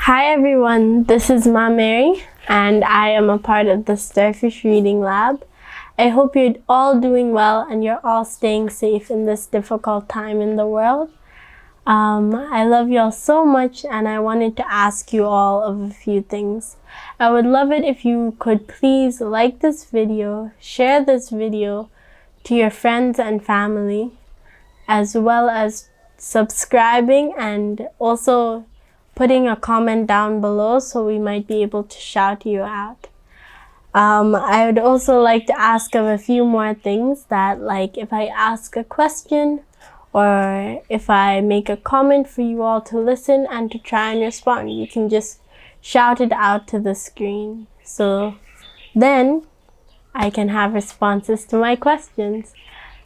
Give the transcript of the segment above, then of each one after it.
Hi everyone, this is Ma Mary and I am a part of the Starfish Reading Lab. I hope you're all doing well and you're all staying safe in this difficult time in the world. I love y'all so much and I wanted to ask you all of a few things. I would love it if you could please like this video, share this video to your friends and family, as well as subscribing and also putting a comment down below so we might be able to shout you out. I would also like to ask of a few more things that, like, if I ask a question or if I make a comment for you all to listen and to try and respond, you can just shout it out to the screen. So then I can have responses to my questions.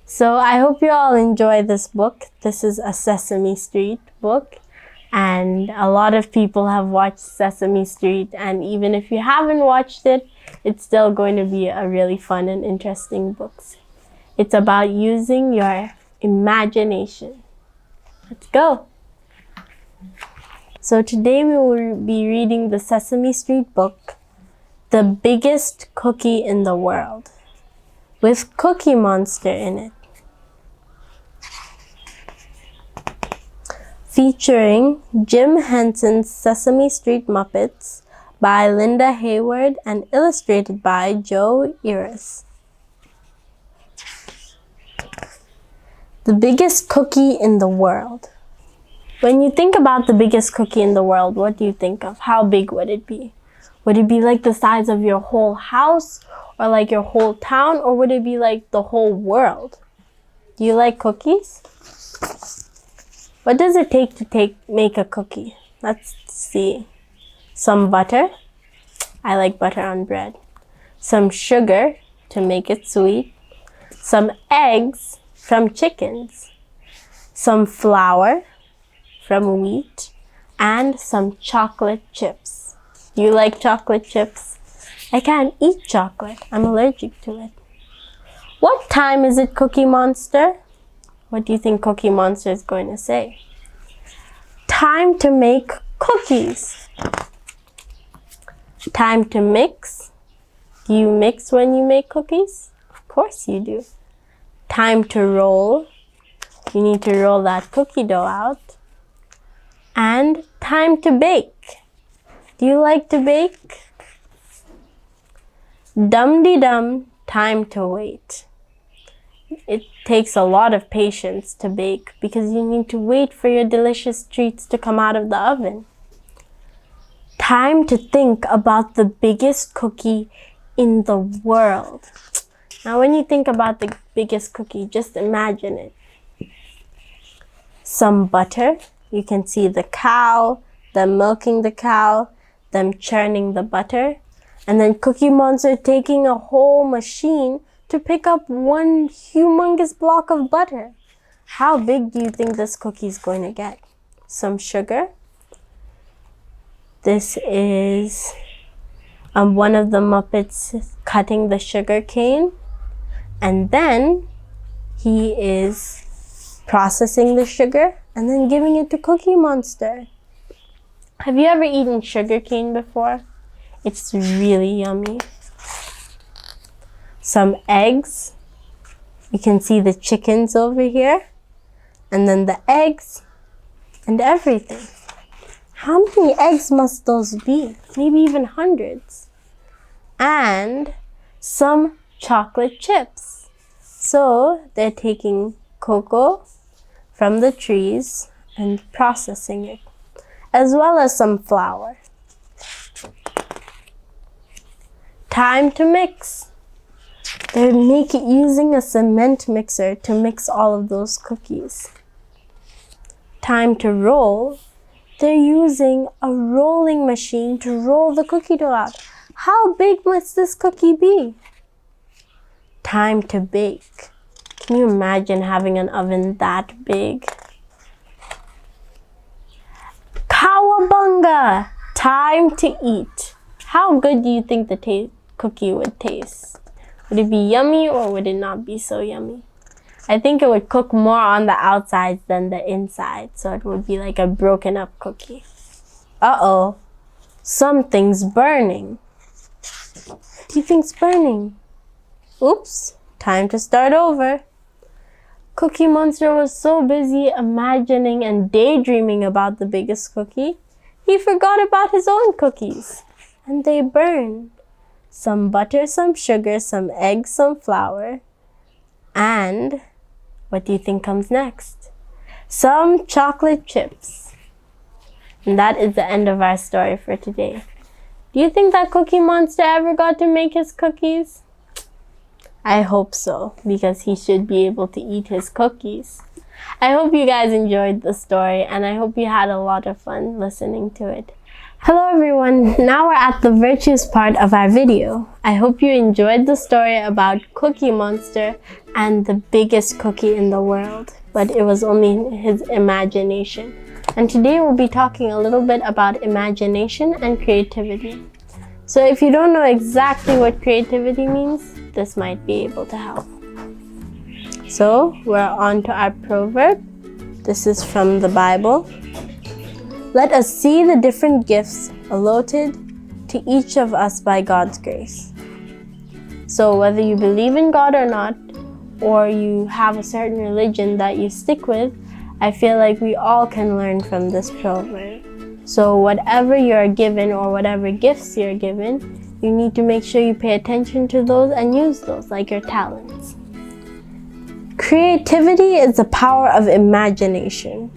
So I hope you all enjoy this book. This is a Sesame Street book. And a lot of people have watched Sesame Street, and even if you haven't watched it, it's still going to be a really fun and interesting book. It's about using your imagination. Let's go! So today we will be reading the Sesame Street book, The Biggest Cookie in the World, with Cookie Monster in it. Featuring Jim Henson's Sesame Street Muppets by Linda Hayward and illustrated by Joe Iris. The biggest cookie in the world. When you think about the biggest cookie in the world, what do you think of? How big would it be? Would it be like the size of your whole house or like your whole town, or would it be like the whole world? Do you like cookies? What does it take to make a cookie? Let's see. Some butter. I like butter on bread. Some sugar to make it sweet. Some eggs from chickens. Some flour from wheat. And some chocolate chips. Do you like chocolate chips? I can't eat chocolate. I'm allergic to it. What time is it, Cookie Monster? What do you think Cookie Monster is going to say? Time to make cookies. Time to mix. Do you mix when you make cookies? Of course you do. Time to roll. You need to roll that cookie dough out. And time to bake. Do you like to bake? Dum-de-dum, time to wait. It takes a lot of patience to bake because you need to wait for your delicious treats to come out of the oven. Time to think about the biggest cookie in the world. Now, when you think about the biggest cookie, just imagine it. Some butter. You can see the cow, them milking the cow, them churning the butter, and then Cookie Monster taking a whole machine to pick up one humongous block of butter. How big do you think this cookie is going to get? Some sugar. This is one of the Muppets cutting the sugar cane. And then he is processing the sugar and then giving it to Cookie Monster. Have you ever eaten sugar cane before? It's really yummy. Some eggs. You can see the chickens over here. And then the eggs and everything. How many eggs must those be? Maybe even hundreds. And some chocolate chips. So they're taking cocoa from the trees and processing it, as well as some flour. Time to mix. They're using a cement mixer to mix all of those cookies. Time to roll. They're using a rolling machine to roll the cookie dough out. How big must this cookie be? Time to bake. Can you imagine having an oven that big? Cowabunga! Time to eat. How good do you think the cookie would taste? Would it be yummy or would it not be so yummy? I think it would cook more on the outside than the inside, so it would be like a broken up cookie. Uh-oh, Something's burning. What do you think's burning? Oops, time to start over. Cookie Monster was so busy imagining and daydreaming about the biggest cookie, he forgot about his own cookies. And they burned. Some butter, some sugar, some eggs, some flour. And what do you think comes next? Some chocolate chips. And that is the end of our story for today. Do you think that Cookie Monster ever got to make his cookies? I hope so, because he should be able to eat his cookies. I hope you guys enjoyed the story, and I hope you had a lot of fun listening to it. Hello everyone, now we're at the virtues part of our video. I hope you enjoyed the story about Cookie Monster and the biggest cookie in the world, but it was only his imagination. And today we'll be talking a little bit about imagination and creativity. So if you don't know exactly what creativity means, this might be able to help. So we're on to our proverb. This is from the Bible. Let us see the different gifts allotted to each of us by God's grace. So whether you believe in God or not, or you have a certain religion that you stick with, I feel like we all can learn from this proverb. So whatever you're given or whatever gifts you're given, you need to make sure you pay attention to those and use those, like your talents. Creativity is the power of imagination.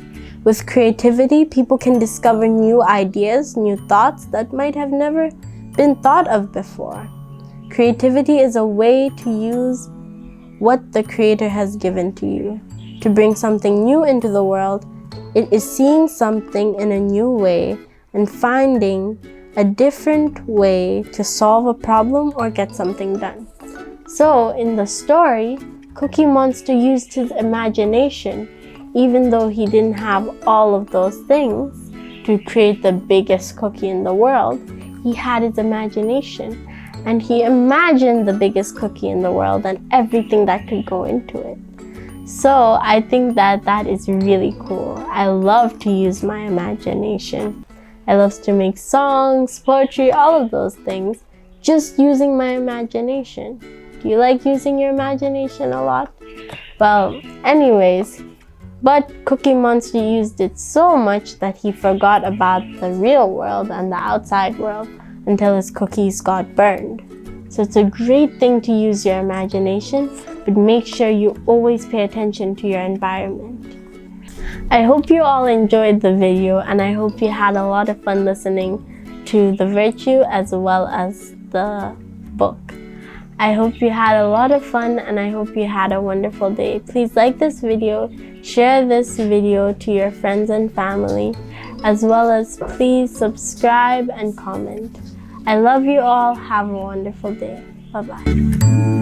With creativity, people can discover new ideas, new thoughts that might have never been thought of before. Creativity is a way to use what the Creator has given to you to bring something new into the world. It is seeing something in a new way and finding a different way to solve a problem or get something done. So in the story, Cookie Monster used his imagination, even though he didn't have all of those things, to create the biggest cookie in the world. He had his imagination, and he imagined the biggest cookie in the world and everything that could go into it. So I think that is really cool. I love to use my imagination. I love to make songs, poetry, all of those things, just using my imagination. Do you like using your imagination a lot? Well, anyways, but Cookie Monster used it so much that he forgot about the real world and the outside world until his cookies got burned. So it's a great thing to use your imagination, but make sure you always pay attention to your environment. I hope you all enjoyed the video, and I hope you had a lot of fun listening to the virtue as well as the book. I hope you had a lot of fun, and I hope you had a wonderful day. Please like this video, share this video to your friends and family, as well as please subscribe and comment. I love you all. Have a wonderful day. Bye-bye.